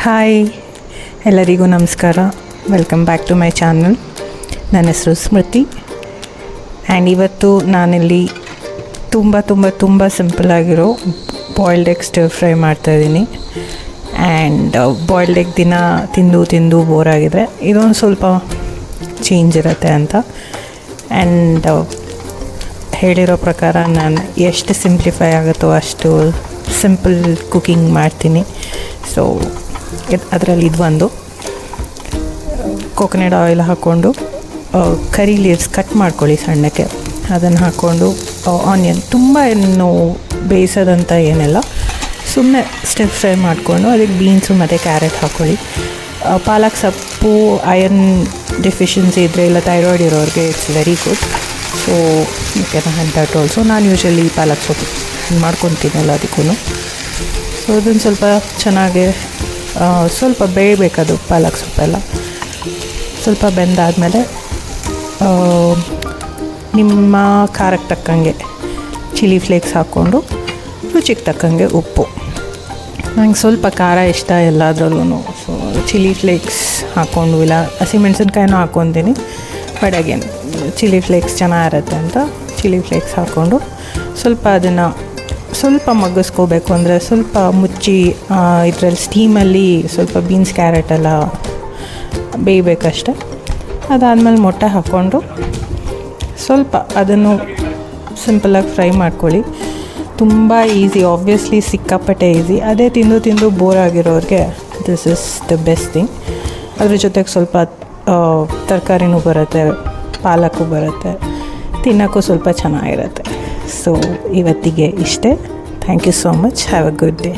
Hi, ಎಲ್ಲರಿಗೂ ನಮಸ್ಕಾರ. Welcome back to my channel. ನನ್ನ ಹೆಸರು ಸ್ಮೃತಿ. ಆ್ಯಂಡ್ ಇವತ್ತು ನಾನಿಲ್ಲಿ ತುಂಬ ಸಿಂಪಲ್ಲಾಗಿರೋ ಬಾಯ್ಲ್ಡ್ ಎಗ್ ಸ್ಟಿರ್ ಫ್ರೈ ಮಾಡ್ತಾಯಿದ್ದೀನಿ. ಆ್ಯಂಡ್ ಬಾಯ್ಲ್ಡ್ ಎಗ್ ದಿನ ತಿಂದು ಬೋರ್ ಆಗಿದೆ, ಇದೊಂದು ಸ್ವಲ್ಪ ಚೇಂಜ್ ಇರುತ್ತೆ ಅಂತ. ಆ್ಯಂಡ್ ಹೇಳಿರೋ ಪ್ರಕಾರ ನಾನು ಎಷ್ಟು ಸಿಂಪ್ಲಿಫೈ ಆಗುತ್ತೋ ಅಷ್ಟು ಸಿಂಪಲ್ ಕುಕಿಂಗ್ ಮಾಡ್ತೀನಿ. ಸೊ ಅದರಲ್ಲಿ ಇದು ಒಂದು ಕೋಕೋನಟ್ ಆಯಿಲ್ ಹಾಕ್ಕೊಂಡು ಕರಿ ಲೀವ್ಸ್ ಕಟ್ ಮಾಡ್ಕೊಳ್ಳಿ ಸಣ್ಣಕ್ಕೆ. ಅದನ್ನು ಹಾಕ್ಕೊಂಡು ಆನಿಯನ್ ತುಂಬ ಏನು ಬೇಯಿಸೋದಂತ ಏನಿಲ್ಲ, ಸುಮ್ಮನೆ ಸ್ಟಿರ್ ಫ್ರೈ ಮಾಡಿಕೊಂಡು ಅದಕ್ಕೆ ಬೀನ್ಸು ಮತ್ತು ಕ್ಯಾರೆಟ್ ಹಾಕ್ಕೊಳ್ಳಿ. ಪಾಲಕ್ ಸೊಪ್ಪು ಐರನ್ ಡೆಫಿಷಿಯನ್ಸಿ ಇದ್ದರೆ ಇಲ್ಲ ಥೈರಾಯ್ಡ್ ಇರೋರಿಗೆ it's very good. So you can have that also. ನಾನು ಯೂಶ್ವಲಿ ಪಾಲಕ್ ಸೊಪ್ಪು ಮಾಡ್ಕೊತೀನಲ್ಲ ಅದಕ್ಕೂ. ಸೊ ಅದನ್ನು ಸ್ವಲ್ಪ ಚೆನ್ನಾಗಿ ಸ್ವಲ್ಪ ಬೇಯಬೇಕದು ಪಾಲಕ್ ಸೊಪ್ಪೆಲ್ಲ. ಸ್ವಲ್ಪ ಬೆಂದಾದಮೇಲೆ ನಿಮ್ಮ ಖಾರಕ್ಕೆ ತಕ್ಕಂಗೆ ಚಿಲ್ಲಿ ಫ್ಲೇಕ್ಸ್ ಹಾಕ್ಕೊಂಡು ರುಚಿಗೆ ತಕ್ಕಂಗೆ ಉಪ್ಪು. ನಂಗೆ ಸ್ವಲ್ಪ ಖಾರ ಇಷ್ಟ ಎಲ್ಲದ್ರಲ್ಲೂ. ಸೊ ಚಿಲ್ಲಿ ಫ್ಲೇಕ್ಸ್ ಹಾಕ್ಕೊಂಡು ಇಲ್ಲ ಹಸಿಮೆಣ್ಸಿನ್ಕಾಯಿನೂ ಹಾಕ್ಕೊತೀನಿ, ಬಟ್ ಅಗೇನ್ ಚಿಲ್ಲಿ ಫ್ಲೇಕ್ಸ್ ಚೆನ್ನಾಗಿರುತ್ತೆ ಅಂತ ಚಿಲ್ಲಿ ಫ್ಲೇಕ್ಸ್ ಹಾಕ್ಕೊಂಡು ಸ್ವಲ್ಪ ಅದನ್ನು ಸ್ವಲ್ಪ ಮಗ್ಗಿಸ್ಕೋಬೇಕು. ಅಂದರೆ ಸ್ವಲ್ಪ ಮುಚ್ಚಿ ಇದರಲ್ಲಿ ಸ್ಟೀಮಲ್ಲಿ ಸ್ವಲ್ಪ ಬೀನ್ಸ್ ಕ್ಯಾರೆಟ್ ಎಲ್ಲ ಬೇಯಬೇಕಷ್ಟೆ. ಅದಾದಮೇಲೆ ಮೊಟ್ಟೆ ಹಾಕ್ಕೊಂಡು ಸ್ವಲ್ಪ ಅದನ್ನು ಸಿಂಪಲಾಗಿ ಫ್ರೈ ಮಾಡ್ಕೊಳ್ಳಿ. ತುಂಬ ಈಸಿ, ಆಬ್ವಿಯಸ್ಲಿ ಸಿಕ್ಕಾಪಟ್ಟೆ ಈಸಿ. ಅದೇ ತಿಂದು ಬೋರ್ ಆಗಿರೋರಿಗೆ this is the best thing. ಅದ್ರ ಜೊತೆಗೆ ಸ್ವಲ್ಪ ತರಕಾರಿನೂ ಬರುತ್ತೆ, ಪಾಲಕ್ಕು ಬರುತ್ತೆ, ತಿನ್ನೋಕ್ಕೂ ಸ್ವಲ್ಪ ಚೆನ್ನಾಗಿರುತ್ತೆ. ಸೊ ಇವತ್ತಿಗೆ ಇಷ್ಟೇ. Thank you so much. Have a good day.